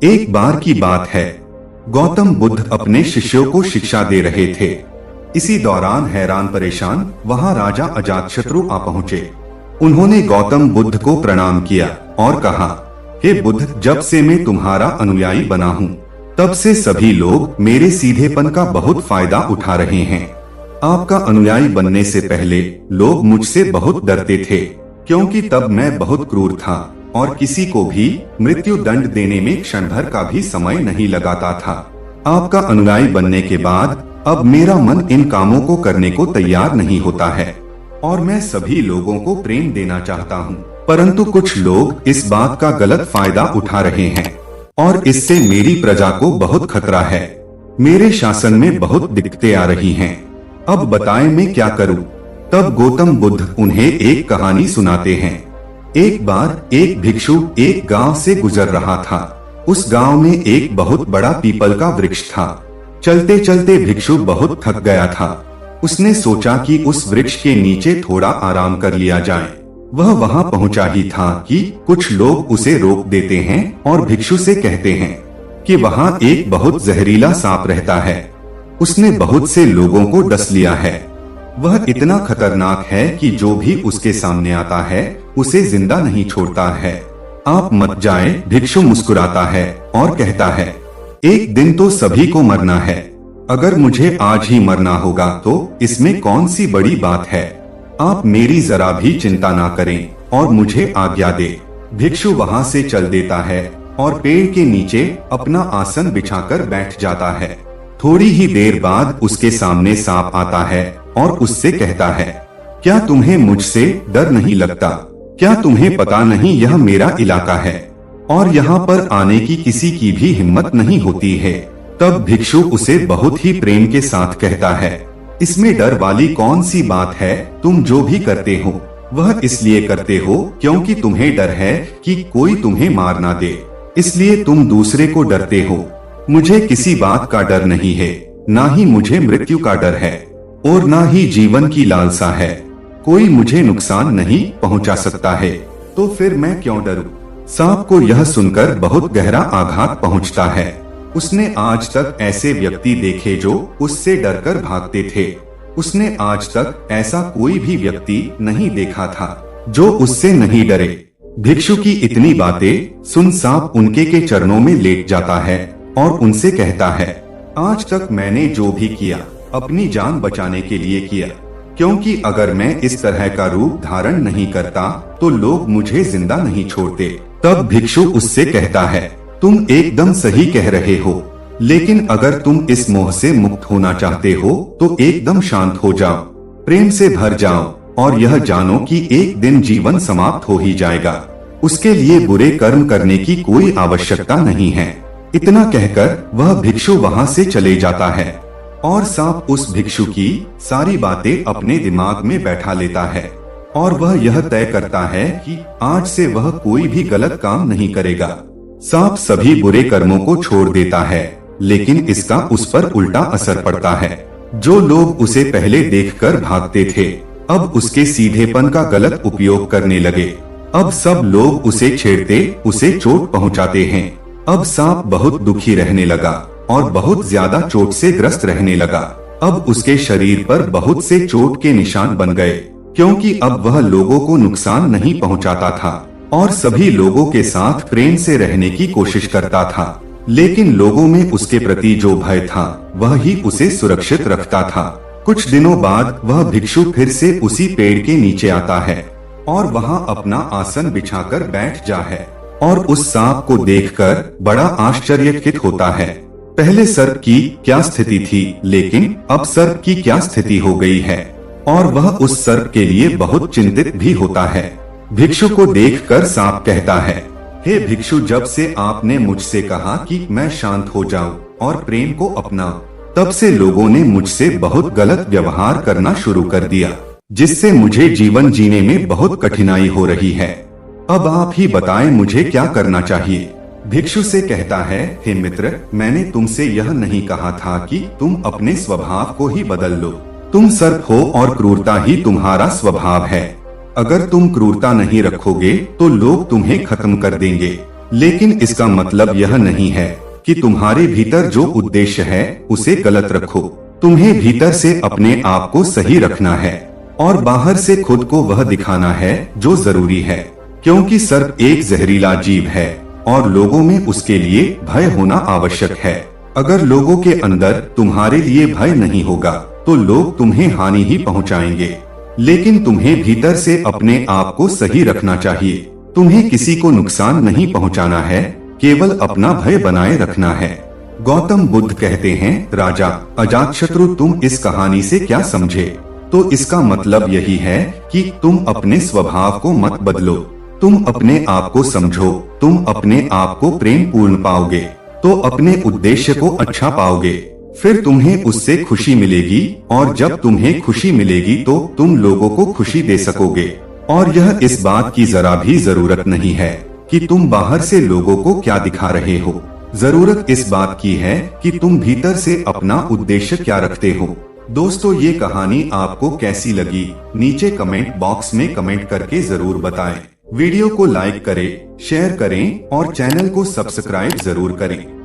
एक बार की बात है, गौतम बुद्ध अपने शिष्यों को शिक्षा दे रहे थे। इसी दौरान हैरान परेशान वहां राजा अजातशत्रु आ पहुँचे। उन्होंने गौतम बुद्ध को प्रणाम किया और कहा, हे बुद्ध, जब से मैं तुम्हारा अनुयायी बना हूँ, तब से सभी लोग मेरे सीधेपन का बहुत फायदा उठा रहे हैं। आपका अनुयायी बनने से पहले लोग मुझसे बहुत डरते थे, क्योंकि तब मैं बहुत क्रूर था और किसी को भी मृत्यु दंड देने में क्षण भर का भी समय नहीं लगाता था। आपका अनुयायी बनने के बाद अब मेरा मन इन कामों को करने को तैयार नहीं होता है और मैं सभी लोगों को प्रेम देना चाहता हूँ, परंतु कुछ लोग इस बात का गलत फायदा उठा रहे हैं और इससे मेरी प्रजा को बहुत खतरा है। मेरे शासन में बहुत दिक्कतें आ रही हैं। अब बताएं मैं क्या करूं? तब गौतम बुद्ध उन्हें एक कहानी सुनाते हैं। एक बार एक भिक्षु एक गांव से गुजर रहा था। उस गांव में एक बहुत बड़ा पीपल का वृक्ष था। चलते चलते भिक्षु बहुत थक गया था। उसने सोचा कि उस वृक्ष के नीचे थोड़ा आराम कर लिया जाए। वह वहां पहुंचा ही था कि कुछ लोग उसे रोक देते हैं और भिक्षु से कहते हैं कि वहां एक बहुत जहरीला सांप रहता है। उसने बहुत से लोगों को डस लिया है। वह इतना खतरनाक है कि जो भी उसके सामने आता है उसे जिंदा नहीं छोड़ता है। आप मत जाएं। भिक्षु मुस्कुराता है और कहता है, एक दिन तो सभी को मरना है। अगर मुझे आज ही मरना होगा तो इसमें कौन सी बड़ी बात है। आप मेरी जरा भी चिंता ना करें और मुझे आज्ञा दे। भिक्षु वहां से चल देता है और पेड़ के नीचे अपना आसन बिछाकर बैठ जाता है। थोड़ी ही देर बाद उसके सामने सांप आता है और उससे कहता है, क्या तुम्हें मुझसे डर नहीं लगता? क्या तुम्हें पता नहीं यह मेरा इलाका है और यहाँ पर आने की किसी की भी हिम्मत नहीं होती है? तब भिक्षु उसे बहुत ही प्रेम के साथ कहता है, इसमें डर वाली कौन सी बात है? तुम जो भी करते हो वह इसलिए करते हो क्योंकि तुम्हें डर है कि कोई तुम्हें मार ना दे, इसलिए तुम दूसरे को डरते हो। मुझे किसी बात का डर नहीं है, ना ही मुझे मृत्यु का डर है और ना ही जीवन की लालसा है। कोई मुझे नुकसान नहीं पहुंचा सकता है, तो फिर मैं क्यों डरूं? सांप को यह सुनकर बहुत गहरा आघात पहुंचता है। उसने आज तक ऐसे व्यक्ति देखे जो उससे डरकर भागते थे। उसने आज तक ऐसा कोई भी व्यक्ति नहीं देखा था जो उससे नहीं डरे। भिक्षु की इतनी बातें सुन सांप उनके के चरणों में लेट जाता है और उनसे कहता है, आज तक मैंने जो भी किया अपनी जान बचाने के लिए किया, क्योंकि अगर मैं इस तरह का रूप धारण नहीं करता तो लोग मुझे जिंदा नहीं छोड़ते। तब भिक्षु उससे कहता है, तुम एकदम सही कह रहे हो, लेकिन अगर तुम इस मोह से मुक्त होना चाहते हो तो एकदम शांत हो जाओ, प्रेम से भर जाओ और यह जानो कि एक दिन जीवन समाप्त हो ही जाएगा। उसके लिए बुरे कर्म करने की कोई आवश्यकता नहीं है। इतना कहकर वह भिक्षु वहां से चले जाता है और सांप उस भिक्षु की सारी बातें अपने दिमाग में बैठा लेता है और वह यह तय करता है कि आज से वह कोई भी गलत काम नहीं करेगा। सांप सभी बुरे कर्मों को छोड़ देता है, लेकिन इसका उस पर उल्टा असर पड़ता है। जो लोग उसे पहले देखकर भागते थे अब उसके सीधेपन का गलत उपयोग करने लगे। अब सब लोग उसे छेड़ते, उसे चोट पहुंचाते हैं। अब सांप बहुत दुखी रहने लगा और बहुत ज्यादा चोट से ग्रस्त रहने लगा। अब उसके शरीर पर बहुत से चोट के निशान बन गए, क्योंकि अब वह लोगों को नुकसान नहीं पहुंचाता था और सभी लोगों के साथ प्रेम से रहने की कोशिश करता था। लेकिन लोगों में उसके प्रति जो भय था वह ही उसे सुरक्षित रखता था। कुछ दिनों बाद वह भिक्षु फिर से उसी पेड़ के नीचे आता है और वहां अपना आसन बिछाकर बैठ जा है और उस सांप को देखकर बड़ा आश्चर्यचकित होता है। पहले सर्प की क्या स्थिति थी, लेकिन अब सर्प की क्या स्थिति हो गई है और वह उस सर्प के लिए बहुत चिंतित भी होता है। भिक्षु को देखकर सांप कहता है, हे भिक्षु, जब से आपने मुझसे कहा कि मैं शांत हो जाऊं और प्रेम को अपनाऊं, तब से लोगों ने मुझसे बहुत गलत व्यवहार करना शुरू कर दिया, जिससे मुझे जीवन जीने में बहुत कठिनाई हो रही है। अब आप ही बताएं मुझे क्या करना चाहिए। भिक्षु से कहता है, हे मित्र, मैंने तुमसे यह नहीं कहा था कि तुम अपने स्वभाव को ही बदल लो। तुम सर्प हो और क्रूरता ही तुम्हारा स्वभाव है। अगर तुम क्रूरता नहीं रखोगे तो लोग तुम्हें खत्म कर देंगे लेकिन इसका मतलब यह नहीं है कि तुम्हारे भीतर जो उद्देश्य है उसे गलत रखो। तुम्हें भीतर से अपने आप को सही रखना है और बाहर से खुद को वह दिखाना है जो जरूरी है, क्योंकि सर्प एक जहरीला जीव है और लोगों में उसके लिए भय होना आवश्यक है। अगर लोगों के अंदर तुम्हारे लिए भय नहीं होगा तो लोग तुम्हें हानि ही पहुंचाएंगे। लेकिन तुम्हें भीतर से अपने आप को सही रखना चाहिए। तुम्हें किसी को नुकसान नहीं पहुंचाना है, केवल अपना भय बनाए रखना है। गौतम बुद्ध कहते हैं, राजा अजातशत्रु, तुम इस कहानी से क्या समझे? तो इसका मतलब यही है कि तुम अपने स्वभाव को मत बदलो, तुम अपने आप को समझो। तुम अपने आप को प्रेम पूर्ण पाओगे तो अपने उद्देश्य को अच्छा पाओगे, फिर तुम्हें उससे खुशी मिलेगी और जब तुम्हें खुशी मिलेगी तो तुम लोगों को खुशी दे सकोगे। और यह इस बात की जरा भी जरूरत नहीं है कि तुम बाहर से लोगों को क्या दिखा रहे हो। जरूरत इस बात की है कि तुम भीतर से अपना उद्देश्य क्या रखते हो। दोस्तों, ये कहानी आपको कैसी लगी नीचे कमेंट बॉक्स में कमेंट करके जरूर बताएं। वीडियो को लाइक करें, शेयर करें और चैनल को सब्सक्राइब जरूर करें।